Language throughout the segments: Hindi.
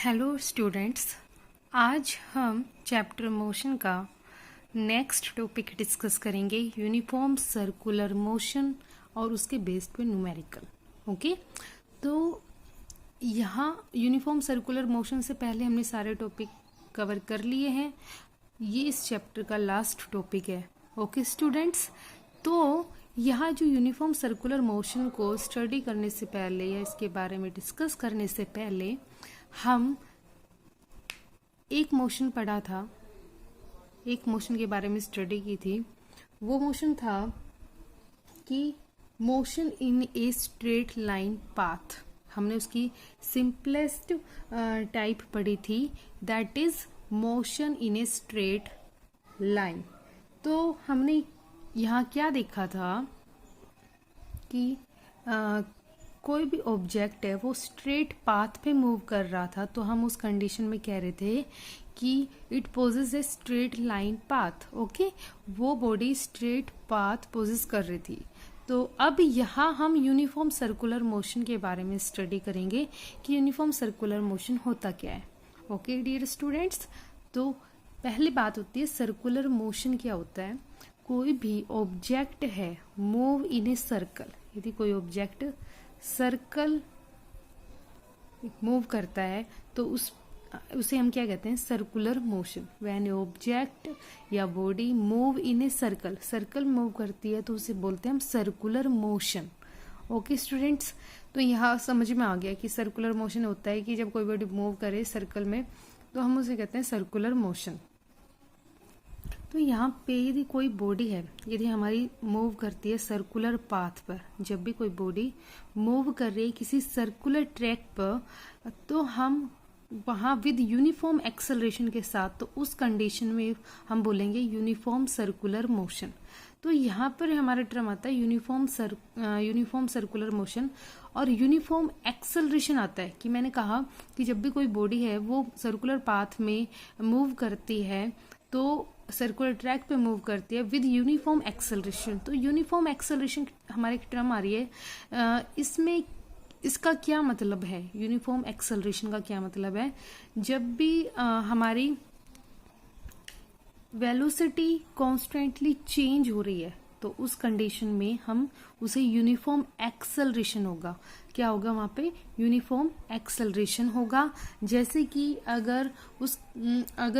हेलो स्टूडेंट्स, आज हम चैप्टर मोशन का नेक्स्ट टॉपिक डिस्कस करेंगे, यूनिफॉर्म सर्कुलर मोशन और उसके बेस पे न्यूमेरिकल। ओके, तो यहाँ यूनिफॉर्म सर्कुलर मोशन से पहले हमने सारे टॉपिक कवर कर लिए हैं। ये इस चैप्टर का लास्ट टॉपिक है। ओके स्टूडेंट्स, तो यहाँ जो यूनिफॉर्म सर्कुलर मोशन को स्टडी करने से पहले या इसके बारे में डिस्कस करने से पहले हम एक मोशन पढ़ा था, एक मोशन के बारे में स्टडी की थी। वो मोशन था कि motion in a straight line path. हमने उसकी सिंपलेस्ट टाइप पढ़ी थी, that is motion in a straight line. तो हमने यहाँ क्या देखा था कि कोई भी ऑब्जेक्ट है वो स्ट्रेट पाथ पे मूव कर रहा था, तो हम उस कंडीशन में कह रहे थे कि it poses a straight line path. Okay, वो बॉडी स्ट्रेट पाथ पोजेस कर रही थी। तो अब यहाँ हम यूनिफॉर्म सर्कुलर मोशन के बारे में स्टडी करेंगे कि यूनिफॉर्म सर्कुलर मोशन होता क्या है। ओके डियर स्टूडेंट्स, तो पहली बात होती है सर्कुलर मोशन क्या होता है। कोई भी ऑब्जेक्ट है मूव इन ए सर्कल, यदि कोई ऑब्जेक्ट सर्कल मूव करता है तो उसे हम क्या कहते हैं, सर्कुलर मोशन। व्हेन ऑब्जेक्ट या body move in a circle, circle move करती है तो उसे बोलते हैं हम सर्कुलर मोशन। ओके स्टूडेंट्स, तो यहाँ समझ में आ गया कि सर्कुलर मोशन होता है कि जब कोई बॉडी मूव करे सर्कल में तो हम उसे कहते हैं सर्कुलर मोशन। तो यहाँ पे यदि कोई बॉडी है, यदि हमारी मूव करती है सर्कुलर पाथ पर, जब भी कोई बॉडी मूव कर रही है किसी सर्कुलर ट्रैक पर, तो हम वहाँ विद यूनिफॉर्म एक्सेलरेशन के साथ, तो उस कंडीशन में हम बोलेंगे यूनिफॉर्म सर्कुलर मोशन। तो यहाँ पर हमारा टर्म आता है यूनिफॉर्म सर्कुलर मोशन। और यूनिफॉर्म एक्सेलरेशन आता है कि मैंने कहा कि जब भी कोई बॉडी है वो सर्कुलर पाथ में मूव करती है, तो सर्कुलर ट्रैक पे मूव करती है विद यूनिफॉर्म एक्सेलरेशन। तो यूनिफॉर्म एक्सेलरेशन हमारे एक टर्म आ रही है, इसमें इसका क्या मतलब है, यूनिफॉर्म एक्सेलरेशन का क्या मतलब है। जब भी हमारी वेलोसिटी कॉन्स्टेंटली चेंज हो रही है तो उस कंडीशन में हम उसे यूनिफॉर्म एक्सेलरेशन होगा। क्या होगा वहां पे, यूनिफॉर्म एक्सेलरेशन होगा। जैसे कि अगर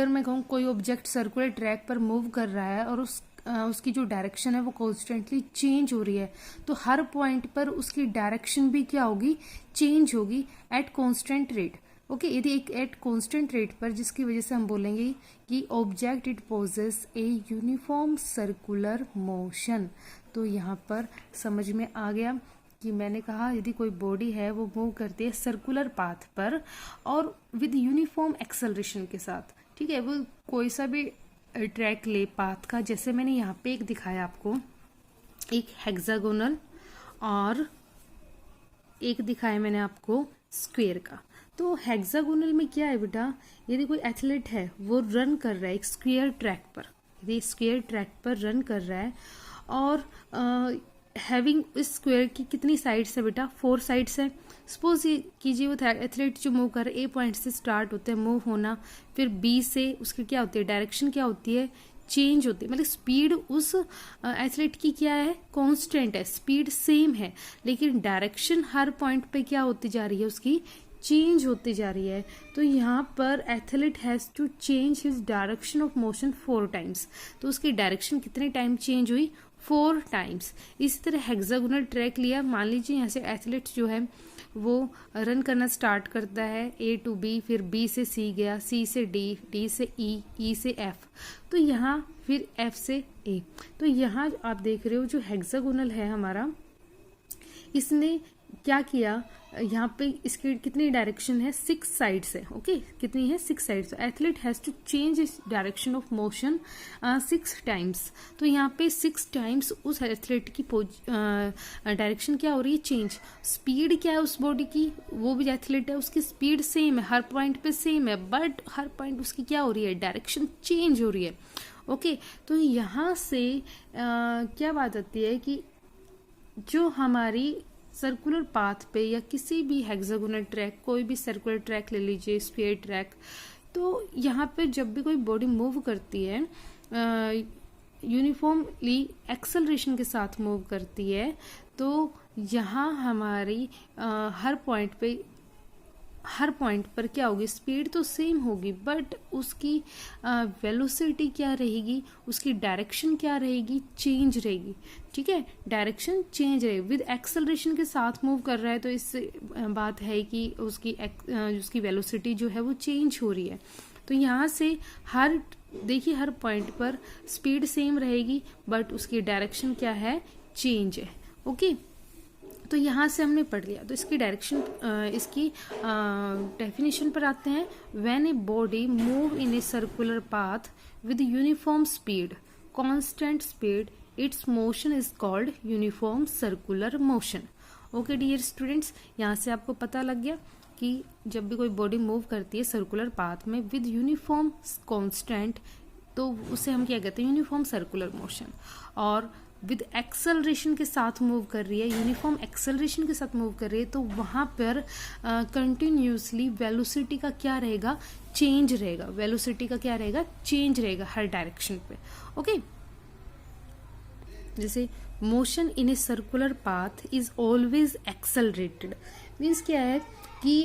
मैं कहूँ कोई ऑब्जेक्ट सर्कुलर ट्रैक पर मूव कर रहा है और उसकी जो डायरेक्शन है वो कॉन्स्टेंटली चेंज हो रही है, तो हर पॉइंट पर उसकी डायरेक्शन भी क्या होगी, चेंज होगी एट कॉन्स्टेंट रेट। ओके, यदि एक एट कॉन्स्टेंट रेट पर, जिसकी वजह से हम बोलेंगे कि object it poses a uniform circular motion. तो यहाँ पर समझ में आ गया कि मैंने कहा यदि कोई बॉडी है वो मूव करती है सर्कुलर पाथ पर और विद यूनिफॉर्म एक्सेलरेशन के साथ। ठीक है, वो कोई सा भी ट्रैक ले पाथ का, जैसे मैंने यहाँ पे एक दिखाया आपको, एक हेक्सागोनल और एक दिखाया मैंने आपको स्क्वायर का। तो हेक्सागोनल में क्या है बेटा, यदि कोई एथलीट है वो रन कर रहा है एक स्क्वायर ट्रैक पर, यदि स्क्वायर ट्रैक पर रन कर रहा है और हैविंग इस स्क्वायर की कितनी साइड्स है बेटा, 4 साइड्स है। सपोज कीजिए वो एथलीट जो मूव कर रहा है ए पॉइंट से स्टार्ट होते हैं मूव होना, फिर बी से उसकी क्या होती है, डायरेक्शन क्या होती है, चेंज होती है। मतलब स्पीड उस एथलीट की क्या है, कांस्टेंट है, स्पीड सेम है, लेकिन डायरेक्शन हर पॉइंट पे क्या होती जा रही है, उसकी चेंज होती जा रही है। तो यहाँ पर athlete has to change his direction of motion 4 times. तो उसकी डायरेक्शन कितने टाइम चेंज हुई, 4 टाइम्स। इसी तरह हेक्सागोनल ट्रैक लिया, मान लीजिए यहाँ से एथलीट जो है वो रन करना स्टार्ट करता है ए टू बी, फिर बी से सी गया, सी से डी, डी से ई, ई से एफ, तो यहाँ फिर एफ से ए। तो यहाँ आप देख रहे हो जो हेक्सागोनल है हमारा, इसने क्या किया, यहाँ पे इसकी कितनी डायरेक्शन है, 6 साइड्स है। ओके, कितनी है, 6 sides. Athlete has to change his direction of motion 6 times. तो यहाँ पे 6 टाइम्स उस एथलीट की डायरेक्शन क्या हो रही है, चेंज। स्पीड क्या है उस बॉडी की, वो भी एथलीट है उसकी स्पीड सेम है, हर पॉइंट पे सेम है, बट हर पॉइंट उसकी क्या हो रही है, डायरेक्शन चेंज हो रही है। ओके, तो यहाँ से क्या बात आती है कि जो हमारी सर्कुलर पाथ पे या किसी भी हेक्सागोनल ट्रैक, कोई भी सर्कुलर ट्रैक ले लीजिए, स्फीयर ट्रैक, तो यहाँ पे जब भी कोई बॉडी मूव करती है यूनिफॉर्मली एक्सेलरेशन के साथ मूव करती है, तो यहाँ हमारी हर पॉइंट पर क्या होगी, स्पीड तो सेम होगी, बट उसकी वेलोसिटी क्या रहेगी, उसकी डायरेक्शन क्या रहेगी, चेंज रहेगी। ठीक है, डायरेक्शन चेंज रहेगी। विद एक्सेलरेशन के साथ मूव कर रहा है तो इससे बात है कि उसकी वेलोसिटी जो है वो चेंज हो रही है। तो यहाँ से देखिए हर पॉइंट पर स्पीड सेम रहेगी, बट उसकी डायरेक्शन क्या है, चेंज है। ओके, तो यहाँ से हमने पढ़ लिया। तो इसकी डेफिनेशन पर आते हैं। When a body move in a circular path with uniform speed, constant speed, its motion is called uniform circular motion. Okay dear students, यहाँ से आपको पता लग गया कि जब भी कोई बॉडी मूव करती है सर्कुलर पाथ में विद यूनिफॉर्म कांस्टेंट, तो उसे हम क्या कहते हैं, यूनिफॉर्म सर्कुलर मोशन। और विद एक्सेलरेशन के साथ मूव कर रही है, यूनिफॉर्म एक्सेलरेशन के साथ मूव कर रही है, तो वहां पर कंटिन्यूसली वेलोसिटी का क्या रहेगा, चेंज रहेगा। वेलोसिटी का क्या रहेगा, चेंज रहेगा हर डायरेक्शन पे। ओके, जैसे motion in a circular path is always accelerated, means क्या है कि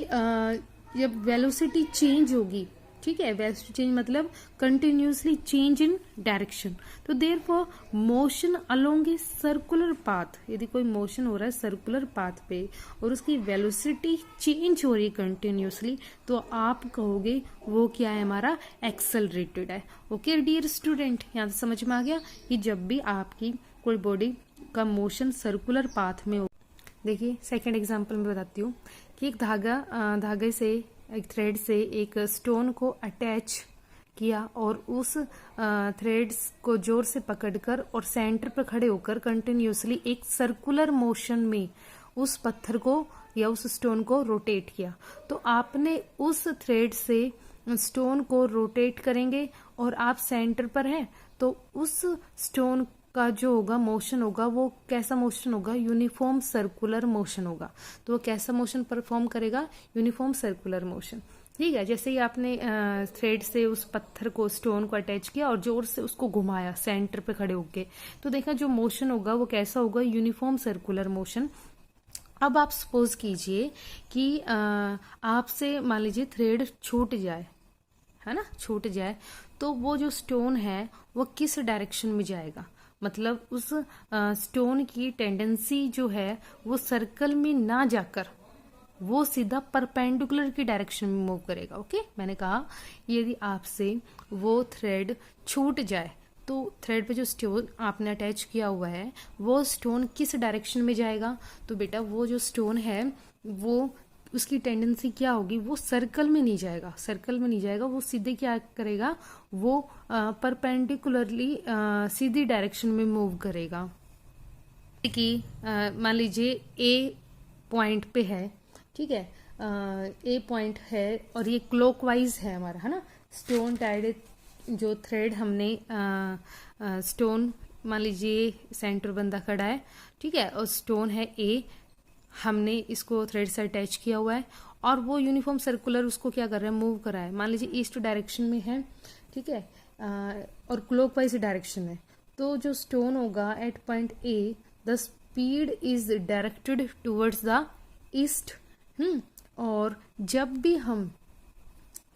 जब वेलोसिटी चेंज होगी, ठीक है, वेलोसिटी चेंज मतलब कंटिन्यूसली चेंज इन डायरेक्शन, तो देयरफॉर मोशन अलोंग ए सर्कुलर पाथ, यदि कोई मोशन हो रहा है सर्कुलर पाथ पे और उसकी वेलोसिटी चेंज हो रही है कंटिन्यूसली, तो आप कहोगे वो क्या है, हमारा एक्सेलरेटेड है। ओके डियर स्टूडेंट, यहाँ से समझ में आ गया कि जब भी आपकी कोई बॉडी का मोशन सर्कुलर पाथ में हो। देखिए सेकेंड एग्जाम्पल में बताती हूँ कि एक धागे से, एक थ्रेड से एक स्टोन को अटैच किया और उस थ्रेड्स को जोर से पकड़कर और सेंटर पर खड़े होकर कंटिन्यूसली एक सर्कुलर मोशन में उस पत्थर को या उस स्टोन को रोटेट किया। तो आपने उस थ्रेड से स्टोन को रोटेट करेंगे और आप सेंटर पर हैं, तो उस स्टोन का जो होगा मोशन होगा वो कैसा मोशन होगा, यूनिफॉर्म सर्कुलर मोशन होगा। तो वो कैसा मोशन परफॉर्म करेगा, यूनिफॉर्म सर्कुलर मोशन। ठीक है, जैसे ही आपने थ्रेड से उस पत्थर को, स्टोन को अटैच किया और जोर से उसको घुमाया सेंटर पे खड़े होके, तो देखा जो मोशन होगा वो कैसा होगा, यूनिफॉर्म सर्कुलर मोशन। अब आप सपोज कीजिए कि आपसे मान लीजिए थ्रेड छूट जाए, है ना, छूट जाए, तो वो जो स्टोन है वो किस डायरेक्शन में जाएगा, मतलब उस स्टोन की टेंडेंसी जो है वो सर्कल में ना जाकर वो सीधा परपेंडिकुलर की डायरेक्शन में मूव करेगा। ओके, मैंने कहा यदि आपसे वो थ्रेड छूट जाए तो थ्रेड पे जो स्टोन आपने अटैच किया हुआ है वो स्टोन किस डायरेक्शन में जाएगा, तो बेटा वो जो स्टोन है वो उसकी टेंडेंसी क्या होगी, वो सर्कल में नहीं जाएगा, सर्कल में नहीं जाएगा, वो सीधे क्या करेगा, वो परपेंडिकुलरली सीधी डायरेक्शन में मूव करेगा। कि मान लीजिए ए पॉइंट पे है, ठीक है, ए पॉइंट है और ये क्लॉकवाइज है हमारा, है ना, स्टोन टाइड जो थ्रेड हमने स्टोन, मान लीजिए सेंटर बंदा खड़ा है, ठीक है, और स्टोन है ए, हमने इसको थ्रेड से अटैच किया हुआ है और वो यूनिफॉर्म सर्कुलर उसको क्या कर रहा है, मूव कर रहा है। मान लीजिए ईस्ट डायरेक्शन में है, ठीक है, और क्लॉकवाइज डायरेक्शन है, तो जो स्टोन होगा at point A, the speed is directed towards the east. और जब भी हम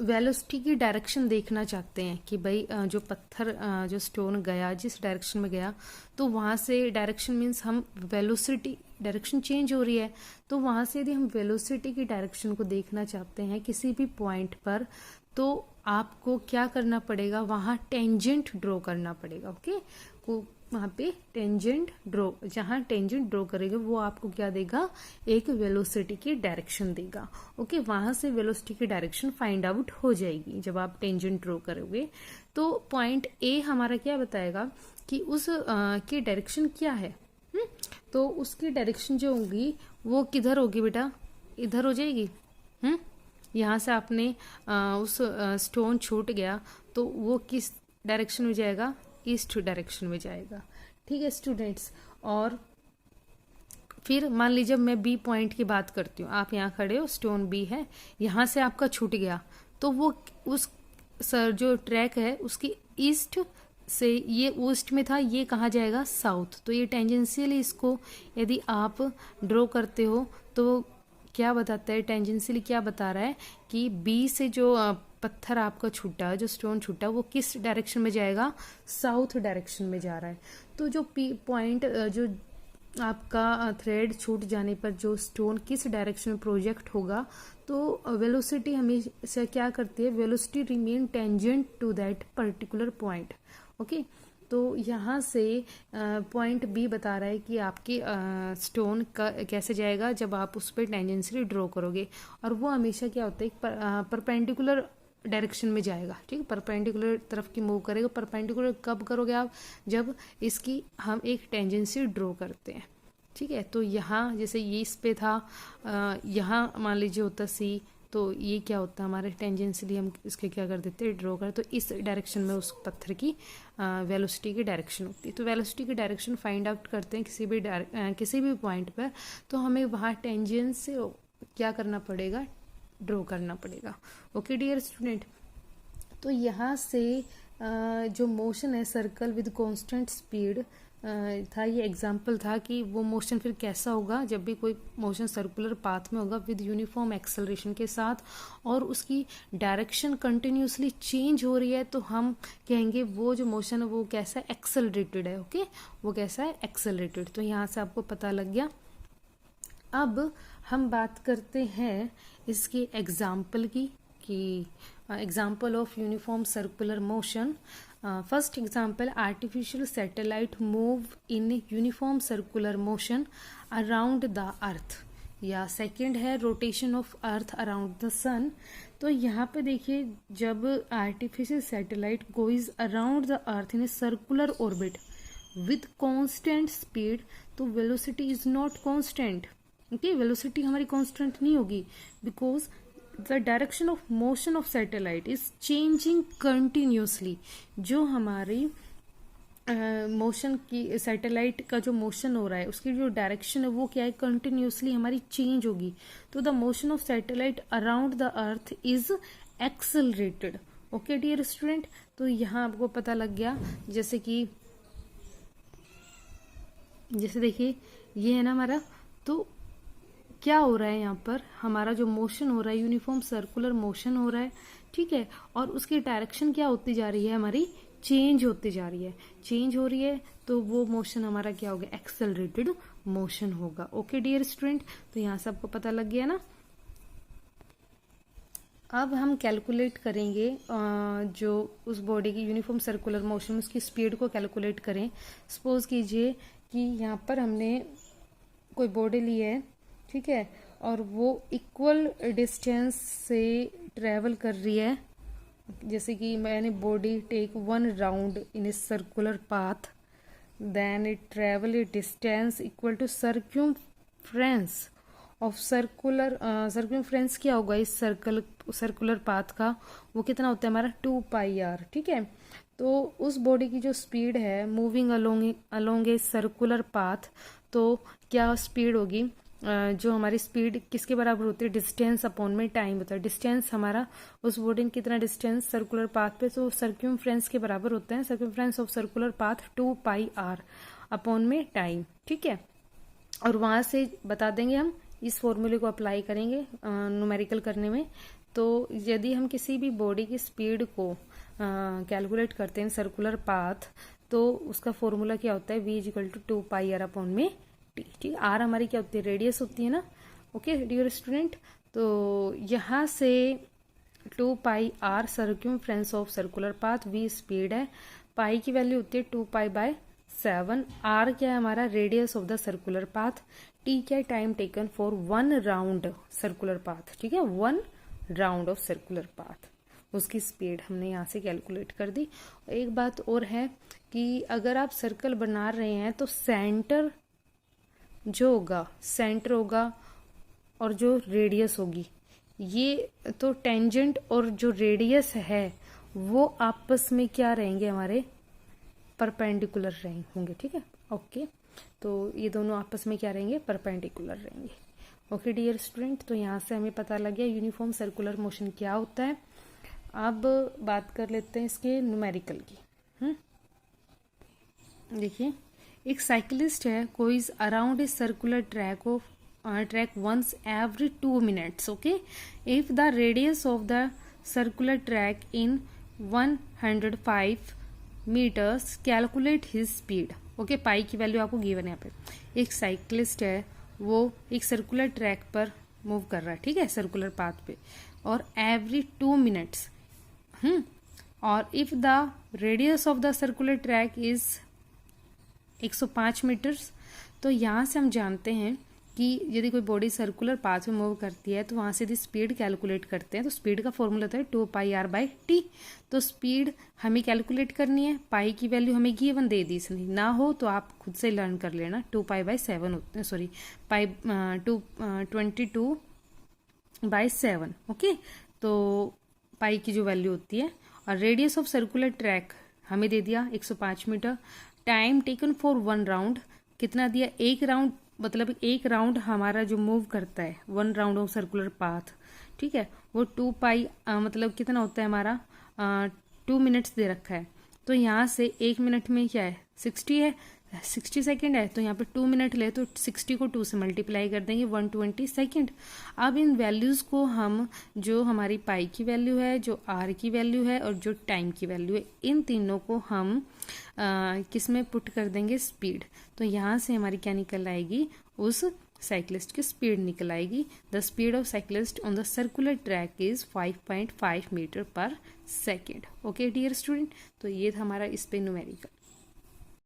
वेलोसिटी की डायरेक्शन देखना चाहते हैं कि भाई जो पत्थर, जो स्टोन गया जिस डायरेक्शन में गया, तो वहां से डायरेक्शन मीन्स हम वेलोसिटी, डायरेक्शन चेंज हो रही है, तो वहां से यदि हम वेलोसिटी की डायरेक्शन को देखना चाहते हैं किसी भी पॉइंट पर, तो आपको क्या करना पड़ेगा, वहां टेंजेंट ड्रॉ करना पड़ेगा। ओके, वहां पे टेंजेंट ड्रॉ, जहां टेंजेंट ड्रॉ करेंगे वो आपको क्या देगा, एक वेलोसिटी की डायरेक्शन देगा। ओके, वहां से वेलोसिटी की डायरेक्शन फाइंड आउट हो जाएगी जब आप टेंजेंट ड्रॉ करोगे। तो पॉइंट ए हमारा क्या बताएगा कि उस की डायरेक्शन क्या है। तो उसकी डायरेक्शन जो होगी वो किधर होगी बेटा, इधर हो जाएगी। यहाँ से आपने उस स्टोन छूट गया तो वो किस डायरेक्शन में जाएगा, ईस्ट डायरेक्शन में जाएगा। ठीक है स्टूडेंट्स, और फिर मान लीजिए मैं बी पॉइंट की बात करती हूँ, आप यहाँ खड़े हो, स्टोन बी है, यहाँ से आपका छूट गया, तो वो उस सर जो ट्रैक है उसकी ईस्ट से, ये ईस्ट में था, ये कहाँ जाएगा, साउथ। तो ये टेंजेंशियली इसको यदि आप ड्रॉ करते हो तो क्या बताता है, टेंजेंशियली क्या बता रहा है कि बी से जो पत्थर आपका छूटा, जो स्टोन छूटा, वो किस डायरेक्शन में जाएगा, साउथ डायरेक्शन में जा रहा है। तो जो पी पॉइंट, जो आपका थ्रेड छूट जाने पर जो स्टोन किस डायरेक्शन में प्रोजेक्ट होगा, तो वेलोसिटी हमेशा क्या करती है, velocity remain tangent to that particular point. Okay, तो यहाँ से पॉइंट बी बता रहा है कि आपके स्टोन का कैसे जाएगा जब आप उस पर टेंजेंशियली ड्रॉ करोगे, और वो हमेशा क्या होता है, परपेंडिकुलर डायरेक्शन में जाएगा। ठीक है, परपेंडिकुलर तरफ की मूव करेगा। परपेंडिकुलर कब करोगे आप, जब इसकी हम एक टेंजेंसी ड्रॉ करते हैं। ठीक है, तो यहाँ जैसे ये इस पे था, यहाँ मान लीजिए होता सी, तो ये क्या होता है हमारे टेंजेंशियली हम इसके क्या कर देते हैं, ड्रॉ कर, तो इस डायरेक्शन में उस पत्थर की वेलोसिटी की डायरेक्शन होती है। तो वेलोसिटी की डायरेक्शन फाइंड आउट करते हैं किसी भी पॉइंट पर, तो हमें वहाँ टेंजेंस से क्या करना पड़ेगा, ड्रॉ करना पड़ेगा। ओके डियर स्टूडेंट, तो यहाँ से जो मोशन है सर्कल विद कांस्टेंट स्पीड था, ये एग्जाम्पल था कि वो मोशन फिर कैसा होगा जब भी कोई मोशन सर्कुलर पाथ में होगा विद यूनिफॉर्म एक्सेलरेशन के साथ, और उसकी डायरेक्शन कंटिन्यूसली चेंज हो रही है, तो हम कहेंगे वो जो मोशन है वो कैसा है, एक्सेलरेटेड है। ओके, वो कैसा है, एक्सेलरेटेड। तो यहाँ से आपको पता लग गया। अब हम बात करते हैं इसके एग्जाम्पल की, कि example of uniform circular motion. First example, artificial satellite move in uniform circular motion around the earth, या सेकंड है rotation of earth around the sun. तो यहाँ पे देखिए, जब artificial satellite goes around the earth in a circular orbit with constant speed, तो velocity is not constant. Okay, velocity हमारी कांस्टेंट नहीं होगी, because the direction of motion of satellite is changing continuously. जो हमारी मोशन की, सैटेलाइट का जो मोशन हो रहा है उसकी जो डायरेक्शन है वो क्या है, कंटिन्यूसली हमारी चेंज होगी। तो the motion of satellite around the earth is accelerated. Okay dear student, तो यहाँ आपको पता लग गया, जैसे देखिए ये है ना हमारा, तो क्या हो रहा है यहाँ पर, हमारा जो मोशन हो रहा है यूनिफॉर्म सर्कुलर मोशन हो रहा है। ठीक है, और उसकी डायरेक्शन क्या होती जा रही है, हमारी चेंज होती जा रही है, चेंज हो रही है, तो वो मोशन हमारा क्या होगा, एक्सेलरेटेड मोशन होगा। ओके डियर स्टूडेंट, तो यहाँ से आपको पता लग गया ना। अब हम कैलकुलेट करेंगे जो उस बॉडी की यूनिफॉर्म सर्कुलर मोशन, उसकी स्पीड को कैलकुलेट करें। सपोज कीजिए कि यहाँ पर हमने कोई बॉडी ली है, ठीक है, और वो इक्वल डिस्टेंस से ट्रेवल कर रही है। जैसे कि मैंने body take 1 round in a circular path, then it travel a distance equal to circumference of circumference क्या होगा इस सर्कुलर पाथ का, वो कितना होता है हमारा 2πr। ठीक है, तो उस बॉडी की जो स्पीड है मूविंग अलोंग ए सर्कुलर पाथ, तो क्या स्पीड होगी, जो हमारी स्पीड किसके बराबर होती है, डिस्टेंस अपॉन में टाइम होता है। डिस्टेंस हमारा उस बॉडी में कितना डिस्टेंस सर्कुलर पाथ पे, तो सर्क्यूमफ्रेंस के बराबर होता है, circumference of circular path 2πr upon में टाइम। ठीक है, और वहां से बता देंगे, हम इस फॉर्मूले को अप्लाई करेंगे न्यूमेरिकल करने में। तो यदि हम किसी भी बॉडी की स्पीड को कैलकुलेट करते हैं सर्कुलर पाथ, तो उसका फॉर्मूला क्या होता है, v = 2πr अपॉन में टी। ठीक, आर हमारी क्या होती है, रेडियस होती है ना। ओके डियर स्टूडेंट, तो यहाँ से 2πr circumference of circular path, v speed है, पाई की वैल्यू होती है 2π/7, आर क्या है हमारा, radius of the circular path, T क्या है, time taken for 1 round circular path. ठीक है, 1 राउंड ऑफ सर्कुलर पाथ, उसकी स्पीड हमने यहाँ से कैलकुलेट कर दी। एक बात और है कि अगर आप सर्कल बना रहे हैं तो सेंटर जो होगा, सेंटर होगा और जो रेडियस होगी, ये तो टेंजेंट और जो रेडियस है वो आपस में क्या रहेंगे, हमारे परपेंडिकुलर होंगे। ठीक है, ओके। तो ये दोनों आपस में क्या रहेंगे, परपेंडिकुलर रहेंगे। ओके डियर स्टूडेंट, तो यहाँ से हमें पता लग गया यूनिफॉर्म सर्कुलर मोशन क्या होता है। अब बात कर लेते हैं इसके न्यूमेरिकल की। देखिए, एक साइकिलिस्ट है को is around a circular track once every 2 minutes. Okay, if the radius of the circular track in 105 meters, calculate his speed. Okay, pi की वैल्यू आपको गिवन है यहाँ पे। एक साइकिलिस्ट है, वो एक सर्कुलर ट्रैक पर मूव कर रहा है, ठीक है, सर्कुलर पाथ पे, और एवरी 2 minutes, और if the radius of the circular track is 105 metres, तो यहाँ से हम जानते हैं कि यदि कोई बॉडी सर्कुलर पाथ में मूव करती है तो वहाँ से यदि स्पीड कैलकुलेट करते हैं तो स्पीड का फॉर्मूला होता है 2πr/t। तो स्पीड हमें कैलकुलेट करनी है, पाई की वैल्यू हमें गिवन दे दी इसने, ना हो तो आप खुद से लर्न कर लेना। 2π/7 होते हैं, सॉरी 22/7। ओके, तो पाई की जो वैल्यू होती है, और रेडियस ऑफ सर्कुलर ट्रैक हमें दे दिया 105 metre. Time taken for 1 round कितना दिया, 1 राउंड, मतलब 1 राउंड हमारा जो मूव करता है 1 राउंड ऑफ सर्कुलर पाथ, ठीक है, वो 2π मतलब कितना होता है हमारा 2 minutes दे रखा है। तो यहाँ से 1 मिनट में क्या है 60 है, 60 सेकेंड है, तो यहाँ पे 2 मिनट ले तो 60 को 2 से मल्टीप्लाई कर देंगे 120 सेकेंड। अब इन वैल्यूज को हम, जो हमारी पाई की वैल्यू है, जो आर की वैल्यू है, और जो टाइम की वैल्यू है, इन तीनों को हम किस में पुट कर देंगे, स्पीड। तो यहाँ से हमारी क्या निकल आएगी, उस साइक्लिस्ट की स्पीड निकल आएगी। The speed of cyclist on the circular track is 5.5 metre per second. Okay dear student, तो ये था हमारा इस पे न्यूमेरिकल।